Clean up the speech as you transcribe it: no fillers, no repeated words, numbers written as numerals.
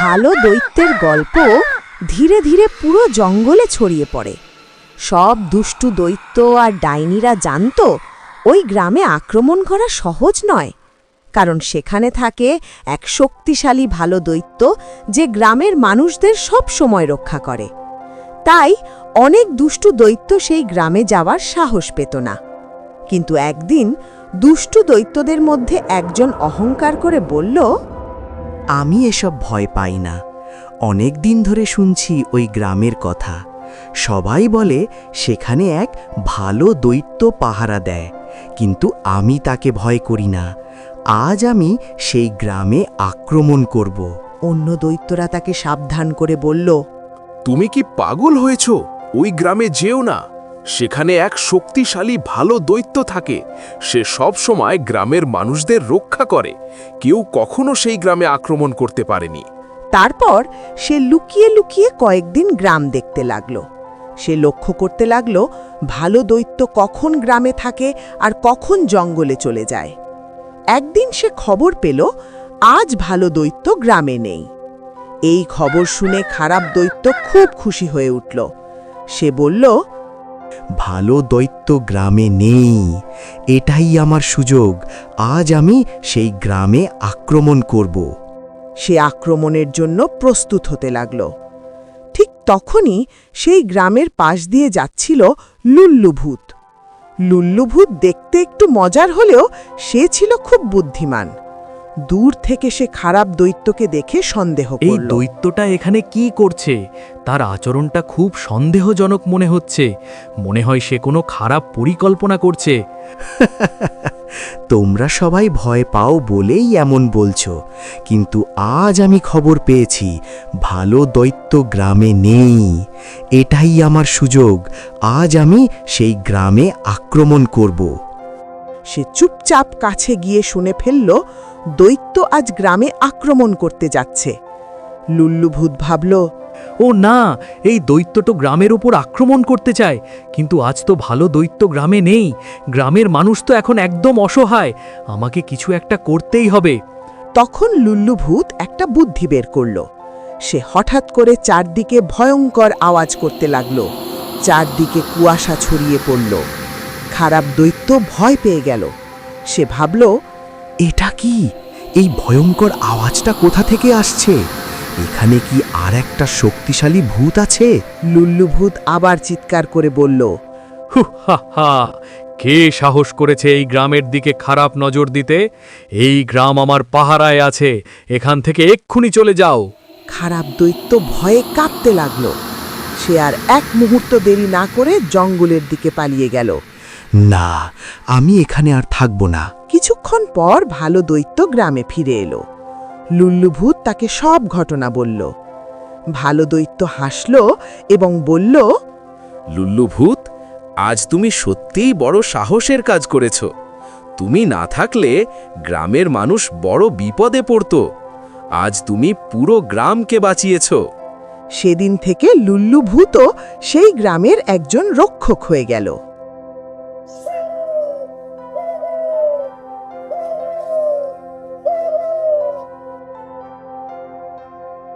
ভালো দৈত্যের গল্প ধীরে ধীরে পুরো জঙ্গলে ছড়িয়ে পড়ে। সব দুষ্টু দৈত্য আর ডাইনিরা জানত ওই গ্রামে আক্রমণ করা সহজ নয়, কারণ সেখানে থাকে এক শক্তিশালী ভালো দৈত্য যে গ্রামের মানুষদের সব সময় রক্ষা করে। তাই অনেক দুষ্টু দৈত্য সেই গ্রামে যাওয়ার সাহস পেত না। কিন্তু একদিন দুষ্টু দৈত্যদের মধ্যে একজন অহংকার করে বলল, আমি এসব ভয় পাই না। অনেক দিন ধরে শুনছি ওই গ্রামের কথা। সবাই বলে সেখানে এক ভালো দৈত্য পাহারা দেয়, কিন্তু আমি তাকে ভয় করি না। আজ আমি সেই গ্রামে আক্রমণ করব। অন্য দৈত্যরা তাকে সাবধান করে বলল, তুমি কি পাগল হয়েছ? ওই গ্রামে যেও না। সেখানে এক শক্তিশালী ভালো দৈত্য থাকে। সে সব সময় গ্রামের মানুষদের রক্ষা করে। কেউ কখনো সেই গ্রামে আক্রমণ করতে পারেনি। তারপর সে লুকিয়ে লুকিয়ে কয়েকদিন গ্রাম দেখতে লাগলো। সে লক্ষ্য করতে লাগলো ভালো দৈত্য কখন গ্রামে থাকে আর কখন জঙ্গলে চলে যায়। একদিন সে খবর পেল আজ ভালো দৈত্য গ্রামে নেই। এই খবর শুনে খারাপ দৈত্য খুব খুশি হয়ে উঠল। সে বলল, ভালো দৈত্য গ্রামে নেই, এটাই আমার সুযোগ। আজ আমি সেই গ্রামে আক্রমণ করব। সে আক্রমণের জন্য প্রস্তুত হতে লাগল। ঠিক তখনই সেই গ্রামের পাশ দিয়ে যাচ্ছিল লুল্লুভূত। লুল্লুভূত দেখতে একটু মজার হলেও সে ছিল খুব বুদ্ধিমান। দূর থেকে সে খারাপ দৈত্যকে দেখে সন্দেহ এই করল। দৈত্যটা এখানে কি করছে? তার আচরণটা খুব সন্দেহজনক মনে হচ্ছে। মনে হয় সে কোনো খারাপ পরিকল্পনা করছে। তোমরা সবাই ভয় পাও বলেই এমন বলছো, কিন্তু আজ আমি খবর পেয়েছি ভালো দৈত্য গ্রামে নেই। এটাই আমার সুযোগ। আজ আমি সেই গ্রামে আক্রমণ করব। সে চুপচাপ কাছে গিয়ে শুনে ফেলল দৈত্য আজ গ্রামে আক্রমণ করতে যাচ্ছে। লুল্লুভূত ভাবল, ও না, এই দৈত্যটো গ্রামের উপর আক্রমণ করতে চায়। কিন্তু আজ তো ভালো দৈত্য গ্রামে নেই। গ্রামের মানুষ তো এখন একদম অসহায়। আমাকে কিছু একটা করতেই হবে। তখন লুল্লুভূত একটা বুদ্ধি বের করল। সে হঠাৎ করে চারদিকে ভয়ঙ্কর আওয়াজ করতে লাগল। চারদিকে কুয়াশা ছড়িয়ে পড়ল। খারাপ দৈত্য ভয় পেয়ে গেল। সে ভাবল, এটা কি? এই ভয়ঙ্কর আওয়াজটা কোথা থেকে আসছে? এখানে কি আর একটা শক্তিশালী ভূত আছে? লুল্লুভূত আবার চিৎকার করে বলল, হু হা হা! কে সাহস করেছে এই গ্রামের দিকে খারাপ নজর দিতে? এই গ্রাম আমার পাহারায় আছে। এখান থেকে এক্ষুনি চলে যাও। খারাপ দৈত্য ভয়ে কাঁপতে লাগল। সে আর এক মুহূর্ত দেরি না করে জঙ্গলের দিকে পালিয়ে গেল। না, আমি এখানে আর থাকব না। কিছুক্ষণ পর ভালো দৈত্য গ্রামে ফিরে এলো। লুল্লুভূত তাকে সব ঘটনা বলল। ভালো দৈত্য হাসল এবং বলল, লুল্লুভূত, আজ তুমি সত্যিই বড় সাহসের কাজ করেছ। তুমি না থাকলে গ্রামের মানুষ বড় বিপদে পড়ত। আজ তুমি পুরো গ্রামকে বাঁচিয়েছ। সেদিন থেকে লুল্লুভূতও সেই গ্রামের একজন রক্ষক হয়ে গেল।